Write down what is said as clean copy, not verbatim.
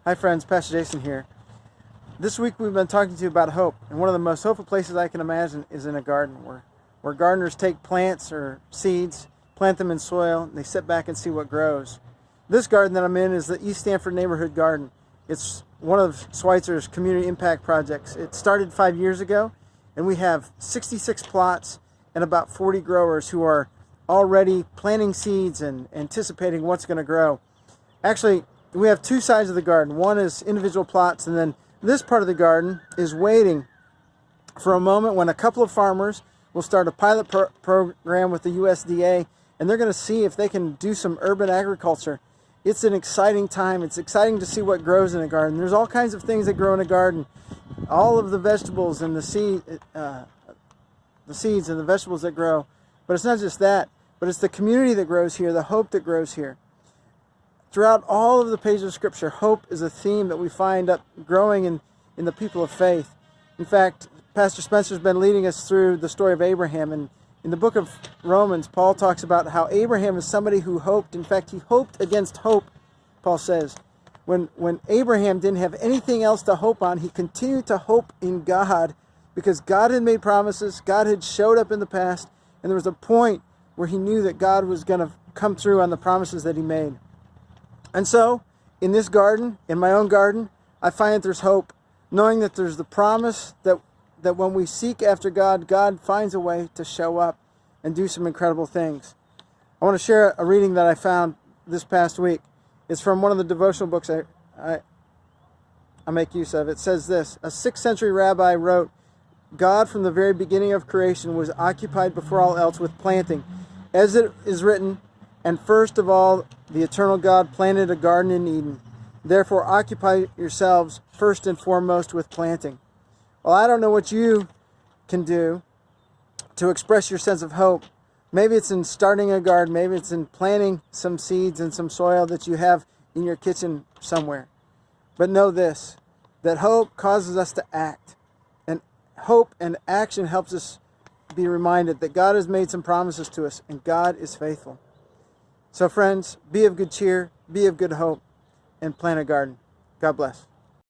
Hi friends, Pastor Jason here. This week we've been talking to you about hope, and one of the most hopeful places I can imagine is in a garden where gardeners take plants or seeds, plant them in soil, and they sit back and see what grows. This garden that I'm in is the East Stanford Neighborhood Garden. It's one of Schweitzer's community impact projects. It started 5 years ago, and we have 66 plots and about 40 growers who are already planting seeds and anticipating what's going to grow. Actually, we have two sides of the garden. One is individual plots, and then this part of the garden is waiting for a moment when a couple of farmers will start a pilot program with the USDA, and they're going to see if they can do some urban agriculture. It's an exciting time. It's exciting to see what grows in a garden. There's all kinds of things that grow in a garden. All of the vegetables and the seeds and the vegetables that grow. But it's not just that, but it's the community that grows here, the hope that grows here. Throughout all of the pages of Scripture, hope is a theme that we find up growing in the people of faith. In fact, Pastor Spencer's been leading us through the story of Abraham. And in the book of Romans, Paul talks about how Abraham is somebody who hoped. In fact, he hoped against hope, Paul says. When Abraham didn't have anything else to hope on, he continued to hope in God because God had made promises, God had showed up in the past, and there was a point where he knew that God was going to come through on the promises that he made. And so, in this garden, in my own garden, I find that there's hope, knowing that there's the promise that when we seek after God, God finds a way to show up and do some incredible things. I want to share a reading that I found this past week. It's from one of the devotional books I make use of. It says this: a 6th century rabbi wrote, "God from the very beginning of creation was occupied before all else with planting. As it is written, and first of all, the eternal God planted a garden in Eden. Therefore, occupy yourselves first and foremost with planting." Well, I don't know what you can do to express your sense of hope. Maybe it's in starting a garden. Maybe it's in planting some seeds in some soil that you have in your kitchen somewhere. But know this, that hope causes us to act. And hope and action helps us be reminded that God has made some promises to us, and God is faithful. So friends, be of good cheer, be of good hope, and plant a garden. God bless.